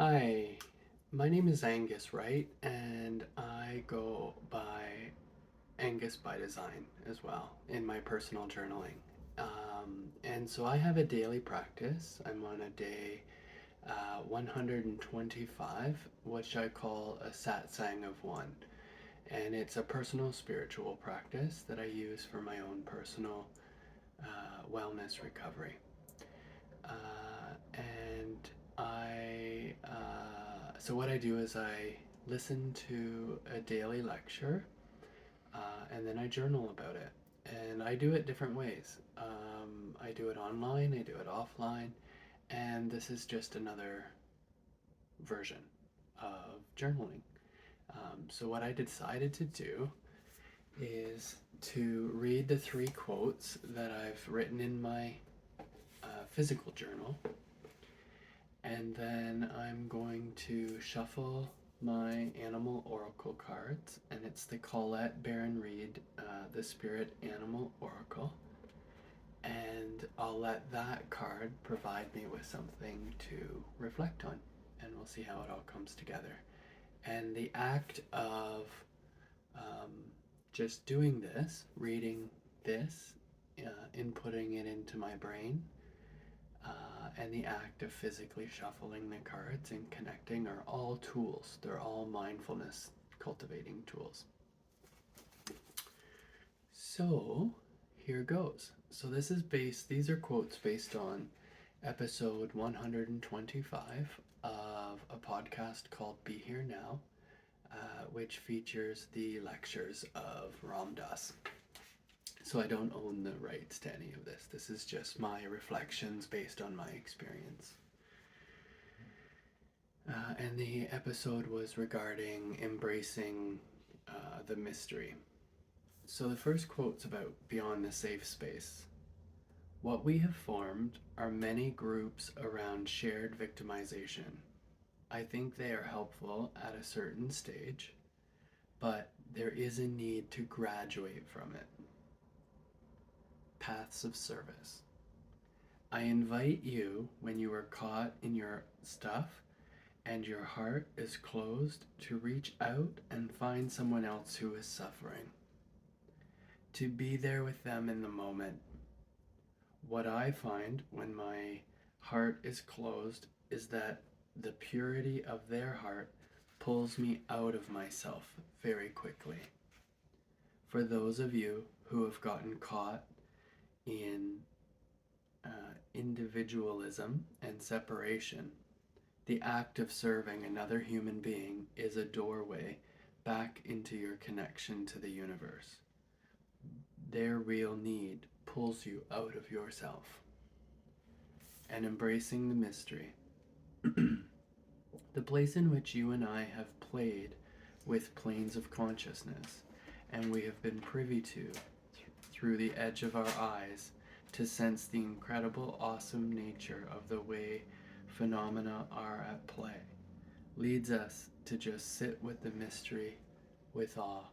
Hi, my name is Angus Wright, and I go by Angus By Design as well in my personal journaling. And so I have a daily practice. I'm on a day 125, which I call a Satsang of One. And it's a personal spiritual practice that I use for my own personal wellness recovery. And so what I do is I listen to a daily lecture, and then I journal about it. And I do it different ways. I do it online, I do it offline, and this is just another version of journaling. So what I decided to do is to read the three quotes that I've written in my physical journal, and then I'm going to shuffle my animal oracle cards, and it's the Collette Reid, the Spirit Animal Oracle. And I'll let that card provide me with something to reflect on, and we'll see how it all comes together. And the act of um, just doing this, reading this, inputting it into my brain, and the act of physically shuffling the cards and connecting are all tools. They're all mindfulness cultivating tools. So here goes. So these are quotes based on episode 125 of a podcast called Be Here Now, which features the lectures of Ram Dass. So I don't own the rights to any of this. This is just my reflections based on my experience. And the episode was regarding embracing the mystery. So the first quote's about beyond the safe space. What we have formed are many groups around shared victimization. I think they are helpful at a certain stage, but there is a need to graduate from it. Paths of service. I invite you, when you are caught in your stuff and your heart is closed, to reach out and find someone else who is suffering. To be there with them in the moment. What I find when my heart is closed is that the purity of their heart pulls me out of myself very quickly. For those of you who have gotten caught in individualism and separation, the act of serving another human being is a doorway back into your connection to the universe. Their real need pulls you out of yourself. And embracing the mystery. The place in which you and I have played with planes of consciousness, and we have been privy to, through the edge of our eyes, to sense the incredible, awesome nature of the way phenomena are at play, leads us to just sit with the mystery with awe.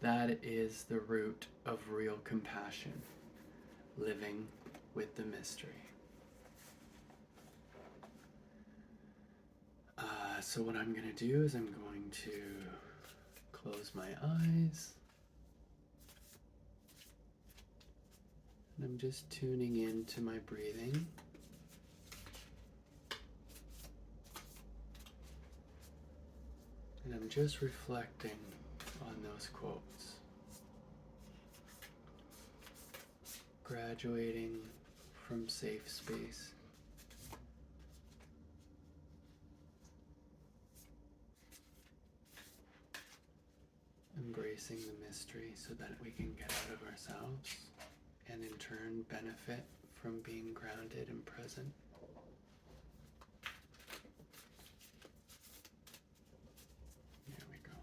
That is the root of real compassion, living with the mystery. So what I'm going to do is I'm going to close my eyes. And I'm just tuning into my breathing. And I'm just reflecting on those quotes. Graduating from safe space. Embracing the mystery so that we can get out of ourselves and in turn benefit from being grounded and present. There we go.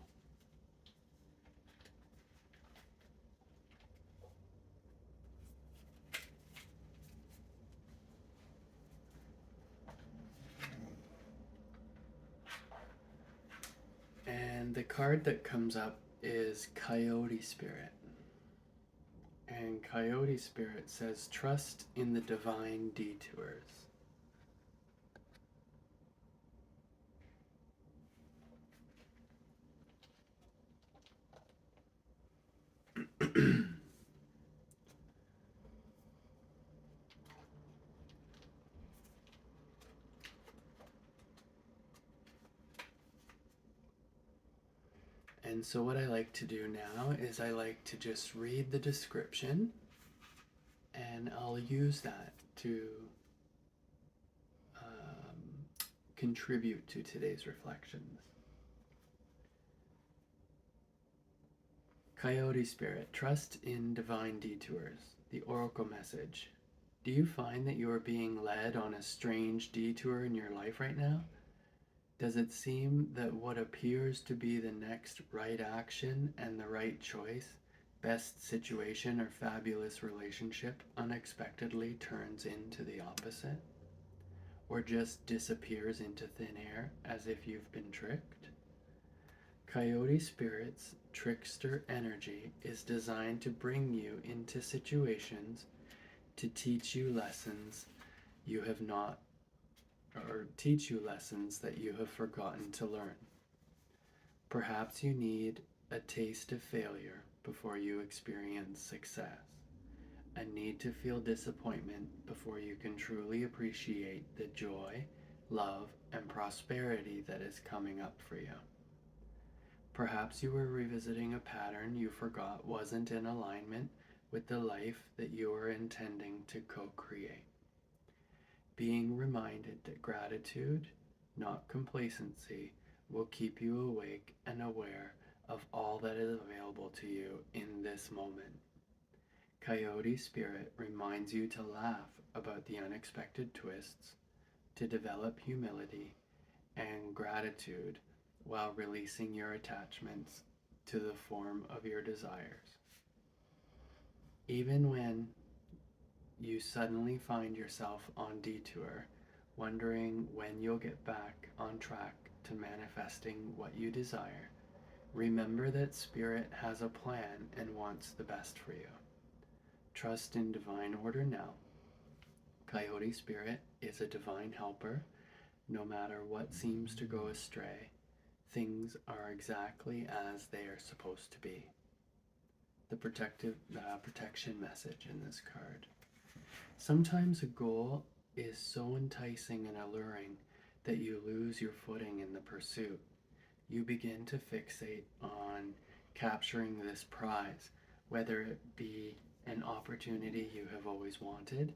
And the card that comes up is Coyote Spirit. And Coyote Spirit says, trust in the divine detours. And so what I like to do now is I like to just read the description, and I'll use that to contribute to today's reflections. Coyote Spirit, trust in divine detours. The Oracle message. Do you find that you are being led on a strange detour in your life right now? Does it seem that what appears to be the next right action and the right choice, best situation, or fabulous relationship unexpectedly turns into the opposite? Or just disappears into thin air as if you've been tricked? Coyote Spirit's trickster energy is designed to bring you into situations to teach you lessons you have not, or teach you lessons that you have forgotten to learn. Perhaps you need a taste of failure before you experience success, a need to feel disappointment before you can truly appreciate the joy, love, and prosperity that is coming up for you. Perhaps you were revisiting a pattern you forgot wasn't in alignment with the life that you are intending to co-create. Being reminded that gratitude, not complacency, will keep you awake and aware of all that is available to you in this moment. Coyote Spirit reminds you to laugh about the unexpected twists, to develop humility and gratitude while releasing your attachments to the form of your desires. Even when you suddenly find yourself on detour, wondering when you'll get back on track to manifesting what you desire, remember that Spirit has a plan and wants the best for you. Trust in divine order now. Coyote Spirit is a divine helper. No matter what seems to go astray, things are exactly as they are supposed to be. The protection message in this card. Sometimes a goal is so enticing and alluring that you lose your footing in the pursuit. You begin to fixate on capturing this prize, whether it be an opportunity you have always wanted,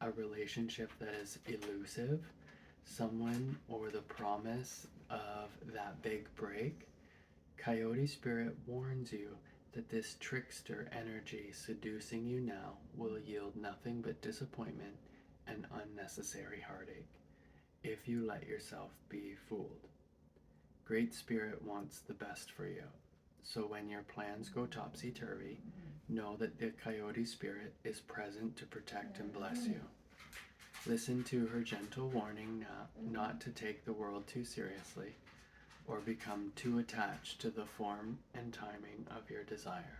a relationship that is elusive, someone, or the promise of that big break. Coyote Spirit warns you that this trickster energy seducing you now will yield nothing but disappointment and unnecessary heartache if you let yourself be fooled. Great Spirit wants the best for you, so when your plans go topsy-turvy, know that the Coyote Spirit is present to protect and bless you. Listen to her gentle warning not to take the world too seriously or become too attached to the form and timing of your desire.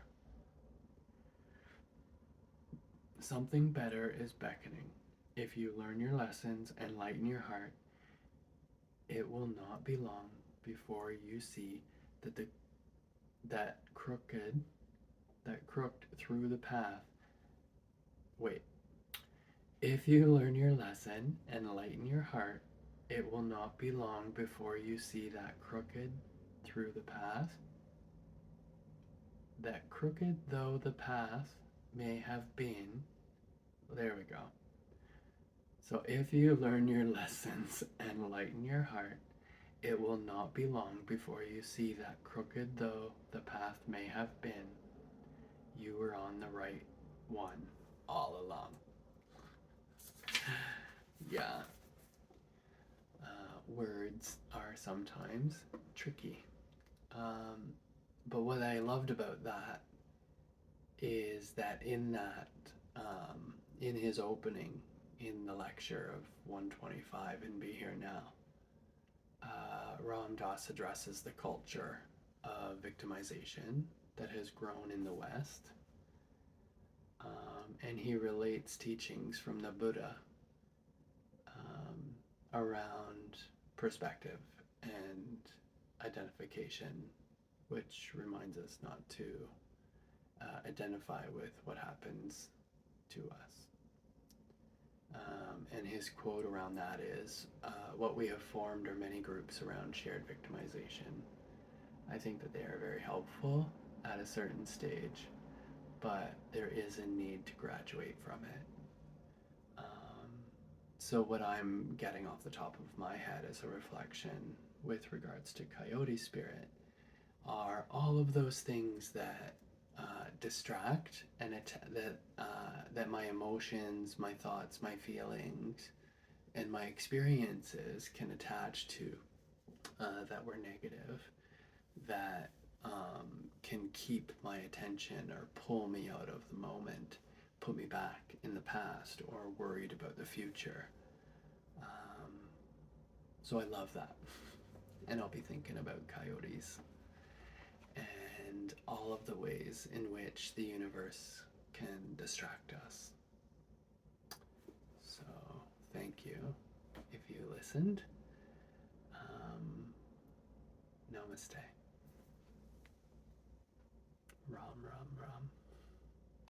Something better is beckoning. If you learn your lessons and lighten your heart, it will not be long before you see that crooked through the path. If you learn your lesson and lighten your heart, it will not be long before you see that crooked through the path. That crooked though the path may have been, there we go. So if you learn your lessons and lighten your heart, it will not be long before you see that crooked though the path may have been, you were on the right one all along. Yeah. Words are sometimes tricky. But what I loved about that is that in his opening in the lecture of 125 in Be Here Now, Ram Dass addresses the culture of victimization that has grown in the West. And he relates teachings from the Buddha around perspective and identification, which reminds us not to identify with what happens to us. And his quote around that is, what we have formed are many groups around shared victimization. I think that they are very helpful at a certain stage, but there is a need to graduate from it. So what I'm getting off the top of my head as a reflection with regards to Coyote Spirit are all of those things that distract and that my emotions, my thoughts, my feelings, and my experiences can attach to that were negative, that can keep my attention or pull me out of the moment, put me back in the past or worried about the future. So I love that. And I'll be thinking about coyotes and all of the ways in which the universe can distract us. So thank you if you listened. Namaste. Ram, ram, ram.